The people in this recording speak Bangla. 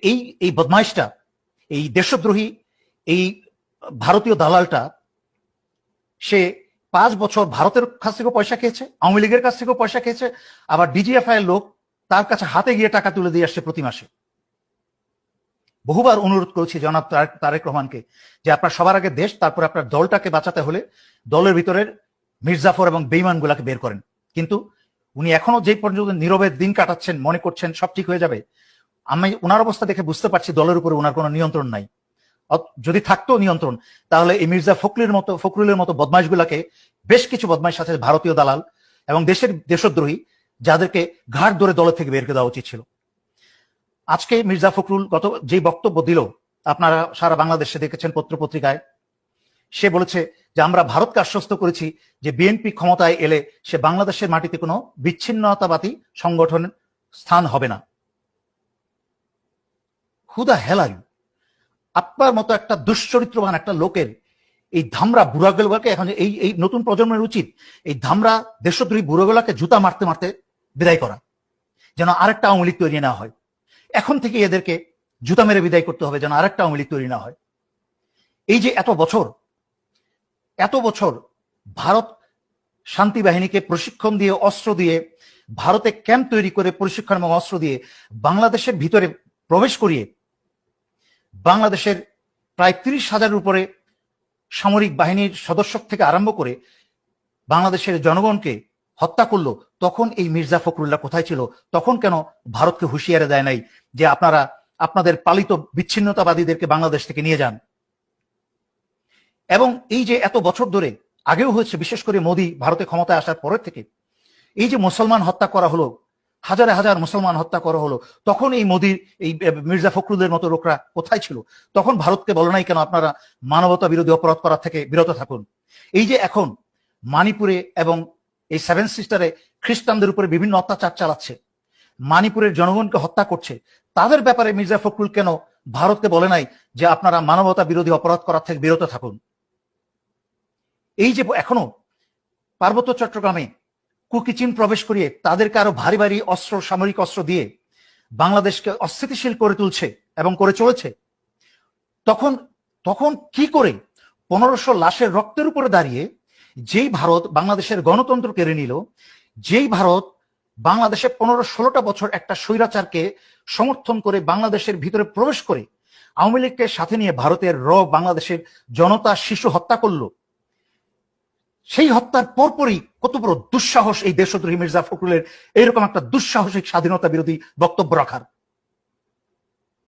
এই এই বদমাইশটা, এই দেশদ্রোহী, এই ভারতীয় দালালটা, সে 5 বছর ভারতের কাছ থেকেও পয়সা খেয়েছে, আওয়ামী লীগের কাছ থেকেও পয়সা খেয়েছে, আবার ডিজিএফআই এর লোক তার কাছে হাতে গিয়ে টাকা তুলে দিয়ে আসছে প্রতি মাসে। বহুবার অনুরোধ করেছি জনাব তারেক রহমানকে যে আপনার সবার আগে দেশ, তারপর আপনার দলটাকে বাঁচাতে হলে দলের ভিতরের মির্জাফর এবং বেঈমান গুলাকে বের করেন। কিন্তু উনি এখনো যে পর্যন্ত নীরবে দিন কাটাচ্ছেন, মনে করছেন সব ঠিক হয়ে যাবে। আমি ওনার অবস্থা দেখে বুঝতে পারছি দলের উপরে ওনার কোনো নিয়ন্ত্রণ নাই। যদি থাকতো নিয়ন্ত্রণ, তাহলে এই মির্জা ফখরুলের মতো বদমাইশ গুলাকে, বেশ কিছু বদমাইশ আছে ভারতীয় দালাল এবং দেশদ্রোহী, যাদেরকে ঘাট ধরে দলের থেকে বের করে দেওয়া উচিত ছিল। আজকে মির্জা ফখরুল যে বক্তব্য দিল, আপনারা সারা বাংলাদেশে দেখেছেন পত্রপত্রিকায়, সে বলেছে যে আমরা ভারতকে আশ্বস্ত করেছি যে বিএনপি ক্ষমতায় এলে সে বাংলাদেশের মাটিতে কোনো বিচ্ছিন্নতাবাদী সংগঠনের স্থান হবে না। Who the hell are you? আপনার মতো একটা দুশ্চরিত্রবান একটা লোকের এই ধামরা বুড়াগুলোকে, এখন এই নতুন প্রজন্মের উচিত এই ধামরা দেশদ্রোহী বুড়োগুলাকে জুতা মারতে মারতে বিদায় করা, যেন আরেকটা আওয়ামী লীগ তৈরি না হয়। এখন থেকে এদেরকে জুতা মেরে বিদায় করতে হবে, যেন আরেকটা আওয়ামী লীগ তৈরি না হয়। এই যে এত বছর ভারত শান্তি বাহিনীকে প্রশিক্ষণ দিয়ে, অস্ত্র দিয়ে, ভারতে ক্যাম্প তৈরি করে প্রশিক্ষণ এবং অস্ত্র দিয়ে বাংলাদেশের ভিতরে প্রবেশ করিয়ে বাংলাদেশের প্রায় 30,000-এর উপরে সামরিক বাহিনীর সদস্য থেকে আরম্ভ করে বাংলাদেশের জনগণকে হত্যা করলো, তখন এই মির্জা ফখরুল্লাহ কোথায় ছিল? তখন কেন ভারতকে হুঁশিয়ারি দেয় নাই যে আপনারা আপনাদের পালিত বিচ্ছিন্নতাবাদীদেরকে বাংলাদেশ থেকে নিয়ে যান? এবং এই যে এত বছর ধরে, আগেও হয়েছে, বিশেষ করে মোদী ভারতে ক্ষমতায় আসার পরের থেকে, এই যে মুসলমান হত্যা করা হলো, হাজারে হাজার মুসলমান হত্যা করা হলো, তখন এই মোদীর এই মির্জা ফখরুলের মতো লোকরা কোথায় ছিল? তখন ভারতকে বলে নাই কেন আপনারা মানবতা বিরোধী অপরাধ করা থেকে বিরত থাকুন? এই যে এখন মানিপুরে এবং এই 7 সিস্টারে খ্রিস্টানদের উপরে বিভিন্ন অত্যাচার চালাচ্ছে, মানিপুরের জনগণকে হত্যা করছে, তাদের ব্যাপারে মির্জা ফখরুল কেন ভারতকে বলে নাই যে আপনারা মানবতা বিরোধী অপরাধ করা থেকে বিরত থাকুন? এই যে এখনো পার্বত্য চট্টগ্রামে কুকিচিন প্রবেশ করিয়ে তাদেরকে আরো ভারী ভারী অস্ত্র, সামরিক অস্ত্র দিয়ে বাংলাদেশকে অস্থিতিশীল করে তুলছে এবং করে চলেছে, তখন কি করে 1500 লাশের রক্তের উপরে দাঁড়িয়ে যেই ভারত বাংলাদেশের গণতন্ত্র কেড়ে নিল, যেই ভারত বাংলাদেশে 15-16টা বছর একটা স্বৈরাচারকে সমর্থন করে বাংলাদেশের ভিতরে প্রবেশ করে আওয়ামী লীগকে সাথে নিয়ে ভারতের বাংলাদেশের জনতা, শিশু হত্যা করলো, সেই হত্যার পরপরই কত বড় দুঃসাহস এই দেশদ্রোহী মির্জা ফখরুলের এরকম একটা দুঃসাহসিক স্বাধীনতা বিরোধী বক্তব্য রাখার।